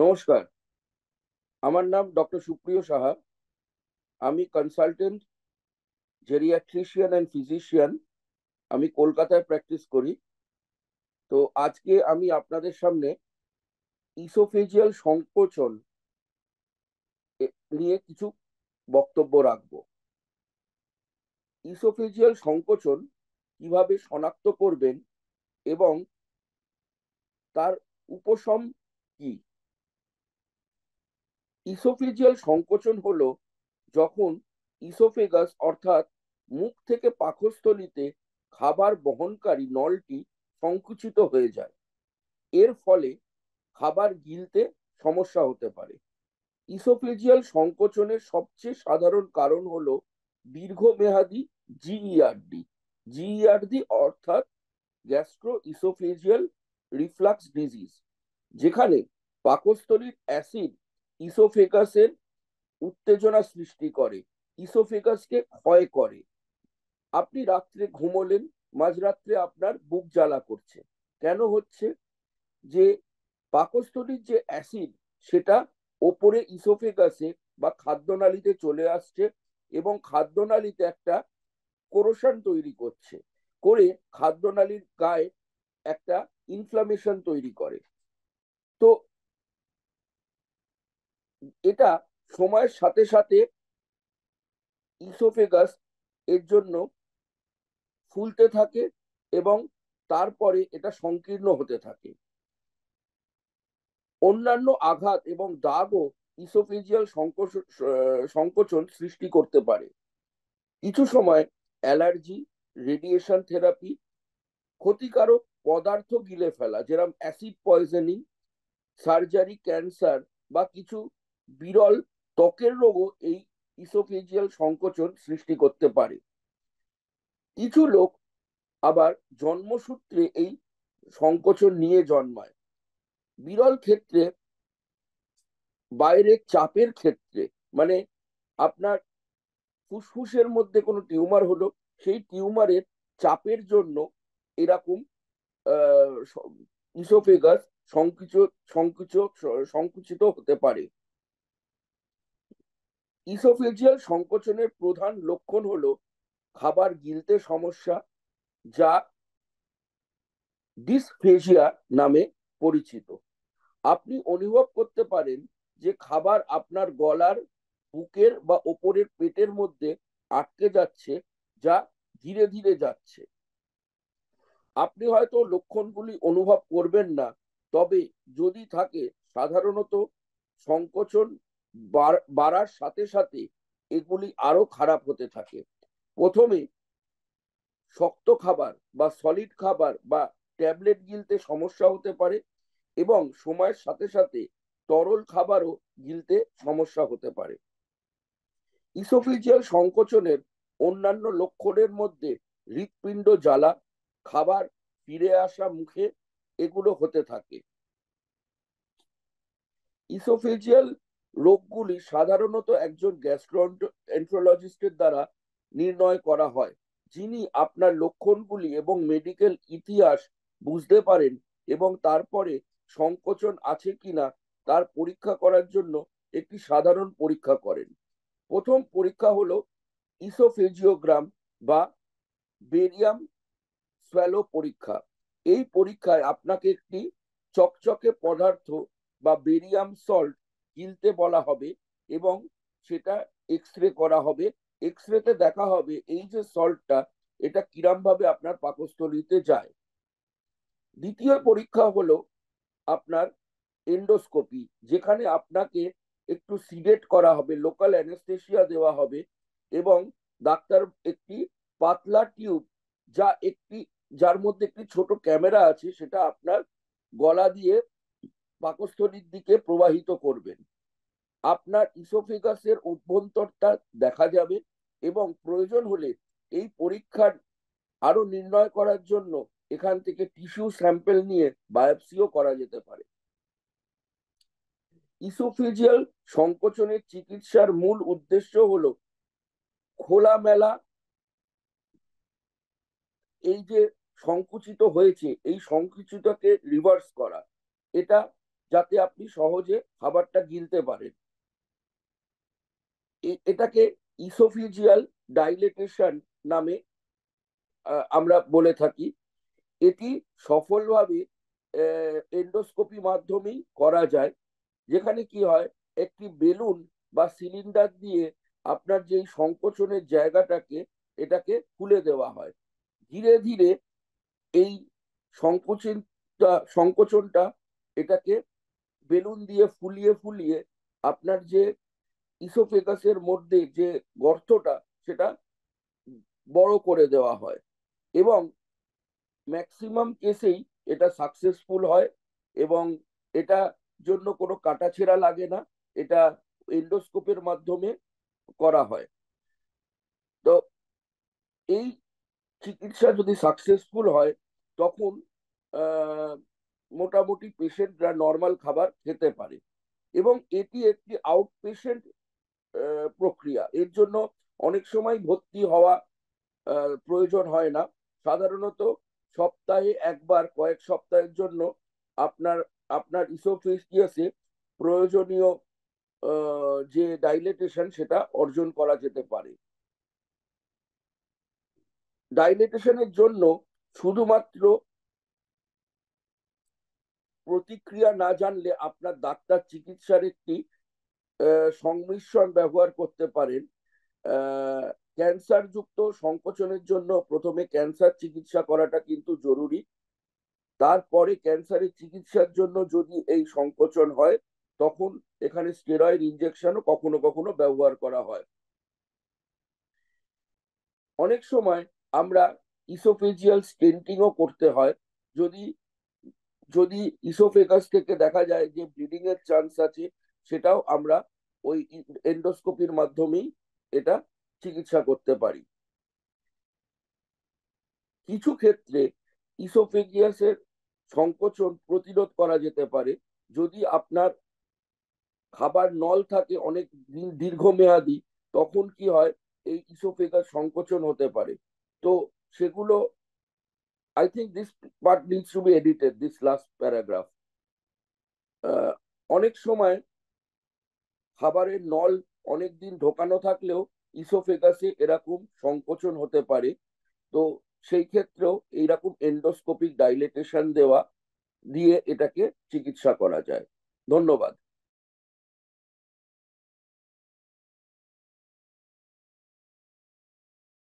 নমস্কার। আমার নাম ডক্টর সুপ্রিয় সাহা। আমি কনসালটেন্ট জেরিয়াট্রিশিয়ান অ্যান্ড ফিজিশিয়ান। আমি কলকাতায় প্র্যাকটিস করি। তো আজকে আমি আপনাদের সামনে ইসোফেজিয়াল সংকোচন নিয়ে কিছু বক্তব্য রাখবো। ইসোফেজিয়াল সংকোচন কিভাবে শনাক্ত করবেন এবং তার উপশম কি? ইসোফেজিয়াল সংকোচন হলো যখন ইসোফেগাস অর্থাৎ মুখ থেকে পাকস্থলীতে খাবার বহনকারী নলটি সংকুচিত হয়ে যায়। এর ফলে খাবার গিলতে সমস্যা হতে পারে। ইসোফেজিয়াল সংকোচনের সবচেয়ে সাধারণ কারণ হলো দীর্ঘমেয়াদী জিইআরডি। জিইআরডি অর্থাৎ গ্যাস্ট্রো ইসোফেজিয়াল রিফ্লাক্স ডিজিজ, যেখানে পাকস্থলীর অ্যাসিড ইসোফেগাসের উত্তেজনা সৃষ্টি করে, ইসোফেগাসকে ক্ষয় করে। আপনি রাত্রে ঘুমোলেন, মাঝরাত্রে আপনার বুক জ্বালা করছে। কেন হচ্ছে? যে পাকস্থলীর যে অ্যাসিড সেটা ওপরে ইসোফেগাসে বা খাদ্যনালীতে চলে আসছে এবং খাদ্যনালীতে একটা কোরোশন তৈরি করছে, করে খাদ্যনালীর গায়ে একটা ইনফ্লামেশন তৈরি করে। তো এটা সময়ের সাথে সাথে ইসোফেগাস এর জন্য ফুলতে থাকে এবং তারপরে এটা সংকীর্ণ হতে থাকে। অন্যান্য আঘাত এবং দাগও ইসোফেজিয়াল সংকোচন সৃষ্টি করতে পারে। কিছু সময় অ্যালার্জি, রেডিয়েশন থেরাপি, ক্ষতিকারক পদার্থ গিলে ফেলা যেরকম অ্যাসিড পয়জনিং, সার্জারি, ক্যান্সার বা কিছু বিরল ত্বকের রোগও এই ইসোফেজিয়াল সংকোচন সৃষ্টি করতে পারে। কিছু লোক আবার জন্মসূত্রে এই সংকোচন নিয়ে জন্মায়। বিরল ক্ষেত্রে বাইরের চাপের ক্ষেত্রে, মানে আপনার ফুসফুসের মধ্যে কোনো টিউমার হলো, সেই টিউমারের চাপের জন্য এরকম ইসোফেগাস সংকুচিত সংকুচিত সংকুচিত হতে পারে। ইসোফেজিয়াল সংকোচনের প্রধান লক্ষণ হলো খাবার গিলতে সমস্যা, যা ডিসফেজিয়া নামে পরিচিত। আপনি অনুভব করতে পারেন যে খাবার আপনার গলার, বুকের বা ওপরের পেটের মধ্যে আটকে যাচ্ছে, যা ধীরে ধীরে যাচ্ছে। আপনি হয়তো লক্ষণগুলি অনুভব করবেন না, তবে যদি থাকে সাধারণত সংকোচন বাড়ার সাথে সাথে এগুলি আরো খারাপ হতে থাকে। প্রথমে শক্ত খাবার বা সলিড খাবার বা ট্যাবলেট গিলতে সমস্যা হতে পারে এবং সময়ের সাথে সাথে তরল খাবারও গিলতে সমস্যা হতে পারে। ইসোফেজিয়াল সংকোচনের অন্যান্য লক্ষণের মধ্যে হৃৎপিণ্ড জ্বালা, খাবার ফিরে আসা মুখে, এগুলো হতে থাকে। ইসোফেজিয়াল রোগগুলি সাধারণত একজন গ্যাস্ট্রোএন্টারোলজিস্টের দ্বারা নির্ণয় করা হয়, যিনি আপনার লক্ষণগুলি এবং মেডিকেল ইতিহাস বুঝতে পারেন এবং তারপরে সংকোচন আছে কিনা তার পরীক্ষা করার জন্য একটি সাধারণ পরীক্ষা করেন। প্রথম পরীক্ষা হলো ইসোফেজিওগ্রাম বা বেরিয়াম স্যালো পরীক্ষা। এই পরীক্ষায় আপনাকে একটি চকচকে পদার্থ বা বেরিয়াম সল্ট গিলতে বলা হবে এবং সেটা এক্স রে করা হবে। এক্স রেতে দেখা হবে এই যে সল্টটা, এটা কিরম ভাবে আপনার পাকস্থলীতে যায়। দ্বিতীয় পরীক্ষা হলো আপনার এন্ডোস্কোপি, যেখানে আপনাকে একটু সিডেট করা হবে, লোকাল অ্যানেস্থেসিয়া দেওয়া হবে এবং ডাক্তার একটি পাতলা টিউব, যার মধ্যে একটি ছোট ক্যামেরা আছে, সেটা আপনার গলা দিয়ে পাকস্থলীর দিকে প্রবাহিত করবেন। আপনার ইসোফেগাসের অভ্যন্তরটা দেখা যাবে এবং প্রয়োজন হলে এই পরীক্ষার আরো নির্ণয় করার জন্য এখান থেকে টিস্যু স্যাম্পেল নিয়ে বায়োপসিও করা যেতে পারে। ইসোফেজিয়াল সংকোচনের চিকিৎসার মূল উদ্দেশ্য হলো খোলামেলা এই যে সংকুচিত হয়েছে, এই সংকুচিতকে রিভার্স করা। এটা যাতে আপনি সহজে খাবারটা গিলতে পারেন। এটাকে ইসোফিজিয়াল ডাইলেটেশন নামে আমরা বলে থাকি। এটি সফলভাবে এন্ডোস্কোপি মাধ্যমেই করা যায়, যেখানে কি হয়, একটি বেলুন বা সিলিন্ডার দিয়ে আপনার যেই সংকোচনের জায়গাটাকে এটাকে খুলে দেওয়া হয়। ধীরে ধীরে এই সংকোচনটা এটাকে বেলুন দিয়ে ফুলিয়ে ফুলিয়ে আপনার যে ইসোফেগাসের মধ্যে যে গর্তটা সেটা বড় করে দেওয়া হয়, এবং ম্যাক্সিমাম কেসেই এটা সাকসেসফুল হয়, এবং এটা জন্য কোনো কাটাছেঁড়া লাগে না। এটা এন্ডোস্কোপের মাধ্যমে করা হয়। তো এই চিকিৎসা যদি সাকসেসফুল হয়, তখন আহ, মোটামুটি পেশেন্টরা নর্মাল খাবার খেতে পারে, এবং এটি একটি আউট পেশেন্ট প্রক্রিয়া। এর জন্য অনেক সময় ভর্তি হওয়া প্রয়োজন হয় না। সাধারণত সপ্তাহে একবার কয়েক সপ্তাহের জন্য আপনার আপনার ইসোফেজিয়াসে প্রয়োজনীয় যে ডাইলেটেশন সেটা অর্জন করা যেতে পারে। ডাইলেটেশনের জন্য শুধুমাত্র প্রতিক্রিয়া না জানলে আপনার ডাক্তার চিকিৎসার একটি সংমিশ্রণ ব্যবহার করতে পারেন। ক্যান্সার যুক্ত সংকোচনের জন্য প্রথমে ক্যান্সার চিকিৎসা করাটা কিন্তু জরুরি। তারপরে ক্যান্সারের চিকিৎসার জন্য যদি এই সংকোচন হয়, তখন এখানে স্টেরয়েড ইনজেকশনও কখনো কখনো ব্যবহার করা হয়। অনেক সময় আমরা ইসোফেজিয়াল স্টেন্টিংও করতে হয়, যদি যদি ইসোফেগাস থেকে দেখা যায় যে ব্লিডিং এর চান্স আছে, সেটাও আমরা ওই এন্ডোস্কোপির মাধ্যমেই এটা চিকিৎসা করতে পারি। কিছু ক্ষেত্রে ইসোফেজিয়াসের সংকোচন প্রতিরোধ করা যেতে পারে যদি আপনার খাবার নল থাকে অনেক দীর্ঘমেয়াদী। তখন কি হয়, এই ইসোফেগাস সংকোচন হতে পারে। তো সেগুলো, I think this part needs to B edited, this last paragraph. অনেক সময় খাবারের নল অনেকদিন ঢোকানো থাকলেও ইসোফেগাসে এরকম সংকোচন হতে পারে। তো সেই ক্ষেত্রেও এইরকম এন্ডোস্কোপিক ডাইলেটেশন দিয়ে এটাকে চিকিৎসা করা যায়। ধন্যবাদ।